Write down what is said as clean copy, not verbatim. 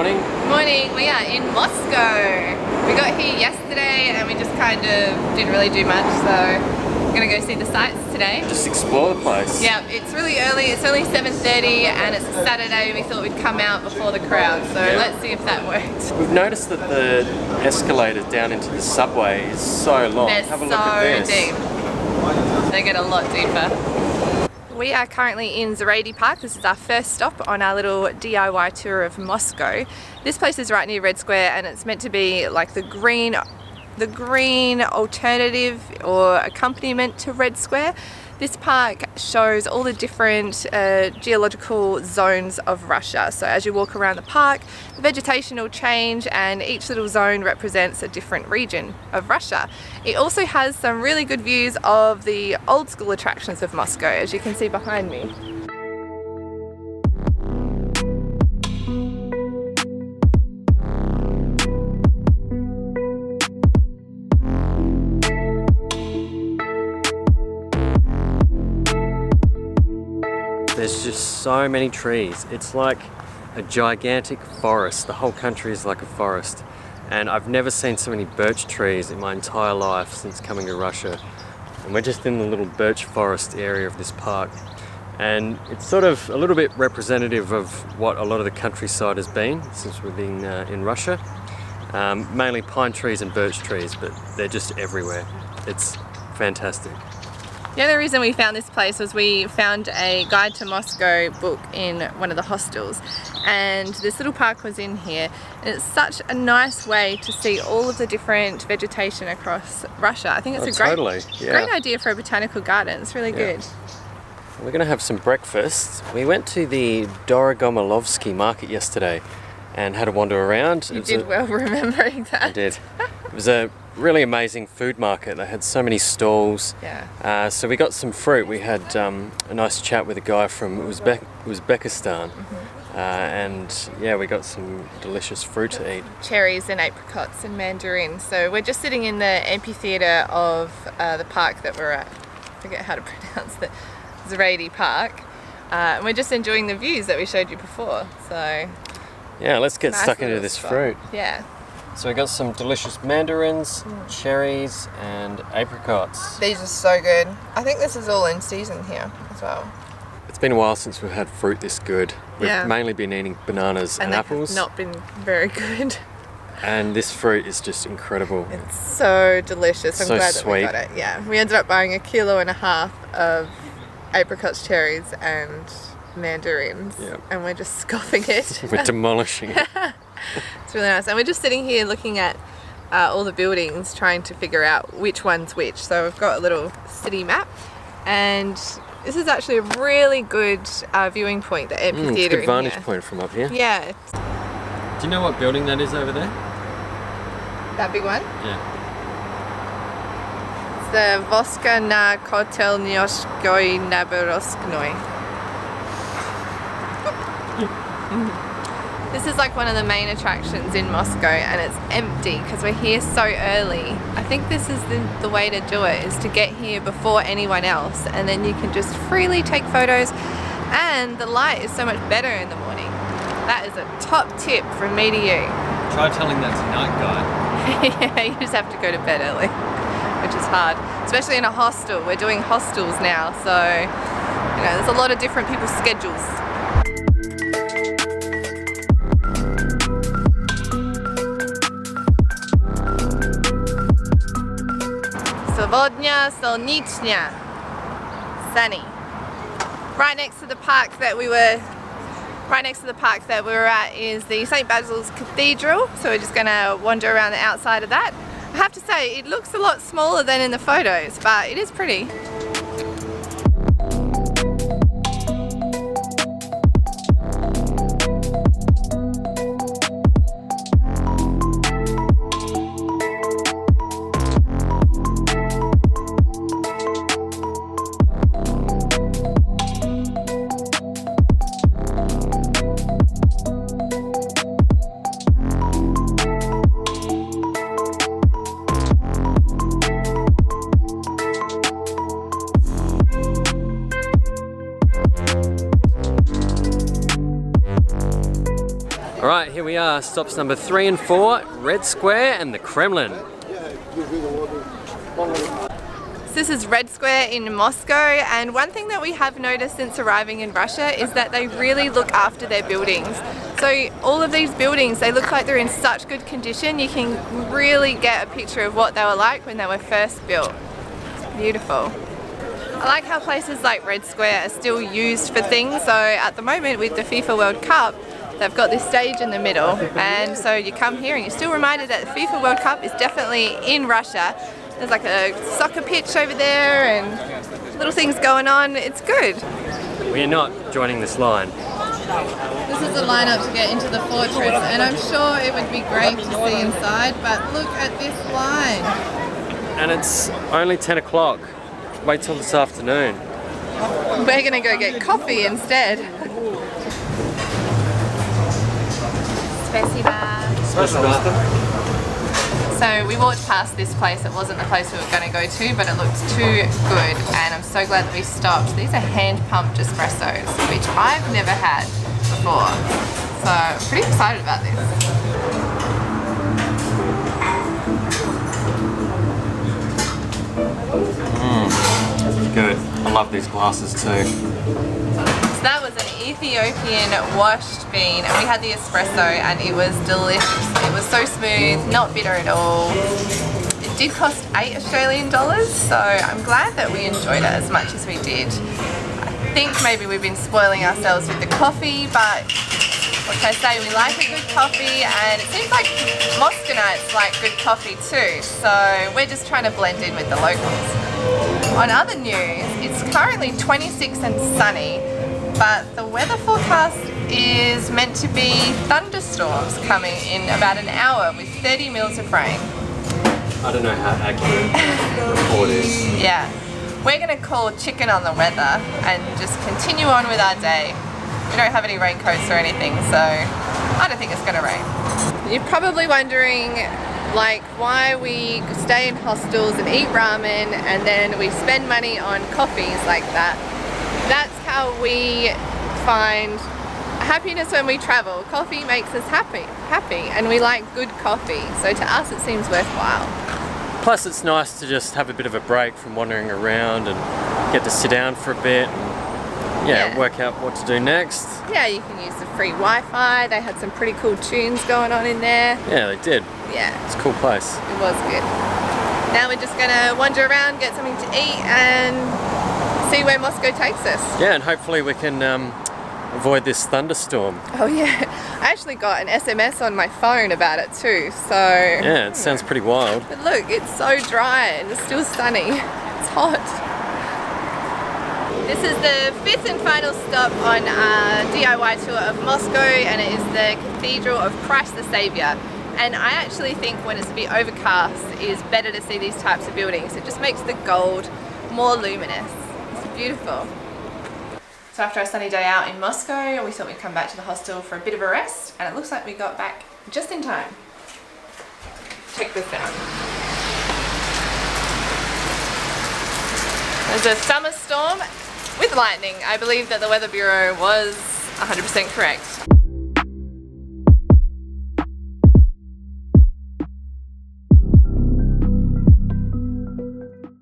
morning. Morning, we are in Moscow. We got here yesterday and we just kind of didn't really do much, so we're gonna go see the sights today. Just explore the place. Yeah, it's really early, it's only 7:30 and it's a Saturday. We thought we'd come out before the crowd, so let's see if that works. We've noticed that the escalators down into the subway is so long. They're Have a look at this. deep. They get a lot deeper. We are currently in Zaryadye Park. This is our first stop on our little DIY tour of Moscow. This place is right near Red Square and it's meant to be like the green alternative or accompaniment to Red Square. This park shows all the different geological zones of Russia. So as you walk around the park, the vegetation will change and each little zone represents a different region of Russia. It also has some really good views of the old school attractions of Moscow, as you can see behind me. There's just so many trees. It's like a gigantic forest. The whole country is like a forest. And I've never seen so many birch trees in my entire life since coming to Russia. And we're just in the little birch forest area of this park. And it's sort of a little bit representative of what a lot of the countryside has been since we've been in Russia. Mainly pine trees and birch trees, but they're just everywhere. It's fantastic. The other reason we found this place was we found a Guide to Moscow book in one of the hostels, and this little park was in here, and it's such a nice way to see all of the different vegetation across Russia. I think it's great idea for a botanical garden. It's really good. We're going to have some breakfast. We went to the Dorogomilovsky market yesterday and had a wander around. You did well remembering that. I did. It was a really amazing food market. They had so many stalls. Yeah. So we got some fruit. We had a nice chat with a guy from Uzbekistan. And yeah, we got some delicious fruit to eat. Cherries and apricots and mandarins. So we're just sitting in the amphitheatre of the park that we're at. I forget how to pronounce it. Zaryadye Park. And we're just enjoying the views that we showed you before. So yeah, let's get stuck into this fruit. Yeah. So we got some delicious mandarins, cherries and apricots. These are so good. I think this is all in season here as well. It's been a while since we've had fruit this good. We've mainly been eating bananas and apples. Not been very good. And this fruit is just incredible. It's so delicious. I'm glad that we got it. Yeah, we ended up buying 1.5 kilos of apricots, cherries and mandarins. And we're just scoffing it. We're demolishing it. It's really nice, and we're just sitting here looking at all the buildings, trying to figure out which one's which. So we've got a little city map, and this is actually a really good viewing point, the amphitheatre. It's a good vantage point from up here. Yeah. Do you know what building that is over there? That big one? Yeah. It's the Voska na Kotelnyoshkoi Naborosknoi. This is like one of the main attractions in Moscow, and it's empty because we're here so early. I think this is the way to do it, is to get here before anyone else, and then you can just freely take photos, and the light is so much better in the morning. That is a top tip from me to you. Try telling that to Night Guy. Yeah, you just have to go to bed early, which is hard, especially in a hostel. We're doing hostels now, so you know, there's a lot of different people's schedules. Svodnya Solnichnya, sunny. Right next to the park that we were at is the St. Basil's Cathedral, so we're just gonna wander around the outside of that. I have to say, it looks a lot smaller than in the photos, but it is pretty. Alright, here we are, stops number 3 and 4, Red Square and the Kremlin. This is Red Square in Moscow, and one thing that we have noticed since arriving in Russia is that they really look after their buildings. So all of these buildings, they look like they're in such good condition. You can really get a picture of what they were like when they were first built. It's beautiful. I like how places like Red Square are still used for things. So at the moment with the FIFA World Cup, they've got this stage in the middle, and so you come here and you're still reminded that the FIFA World Cup is definitely in Russia. There's like a soccer pitch over there and little things going on. It's good. We are not joining this line. This is the lineup to get into the fortress, and I'm sure it would be great to see inside, but look at this line. And it's only 10 o'clock. Wait till this afternoon. We're gonna go get coffee instead. Spasiba. So we walked past this place. It wasn't the place we were going to go to, but it looked too good, and I'm so glad that we stopped. These are hand-pumped espressos, which I've never had before, so I'm pretty excited about this. Good. I love these glasses too. So that was an Ethiopian washed bean, and we had the espresso and it was delicious. It was so smooth, not bitter at all. It did cost $8 Australian, so I'm glad that we enjoyed it as much as we did. I think maybe we've been spoiling ourselves with the coffee, but what can I say, we like a good coffee, and it seems like Moscowites like good coffee too, so we're just trying to blend in with the locals. On other news, it's currently 26 and sunny, but the weather forecast is meant to be thunderstorms coming in about an hour with 30 mils of rain. I don't know how accurate the report is. Yeah, we're going to call chicken on the weather and just continue on with our day. We don't have any raincoats or anything, so I don't think it's going to rain. You're probably wondering like why we stay in hostels and eat ramen and then we spend money on coffees like that. That's how we find happiness when we travel. Coffee makes us happy, and we like good coffee, so to us it seems worthwhile. Plus it's nice to just have a bit of a break from wandering around and get to sit down for a bit and work out what to do next. Yeah, you can use the free Wi-Fi. They had some pretty cool tunes going on in there. Yeah, they did. Yeah. It's a cool place. It was good. Now we're just gonna wander around, get something to eat and see where Moscow takes us. Yeah, and hopefully we can avoid this thunderstorm. Oh yeah, I actually got an SMS on my phone about it too, so... Yeah, it sounds pretty wild. But look, it's so dry and it's still sunny. It's hot. This is the 5th and final stop on our DIY tour of Moscow, and it is the Cathedral of Christ the Saviour. And I actually think when it's a bit overcast it is better to see these types of buildings. It just makes the gold more luminous. It's beautiful. So after a sunny day out in Moscow, we thought we'd come back to the hostel for a bit of a rest, and it looks like we got back just in time. Check this out. There's a summer storm with lightning. I believe that the Weather Bureau was 100% correct.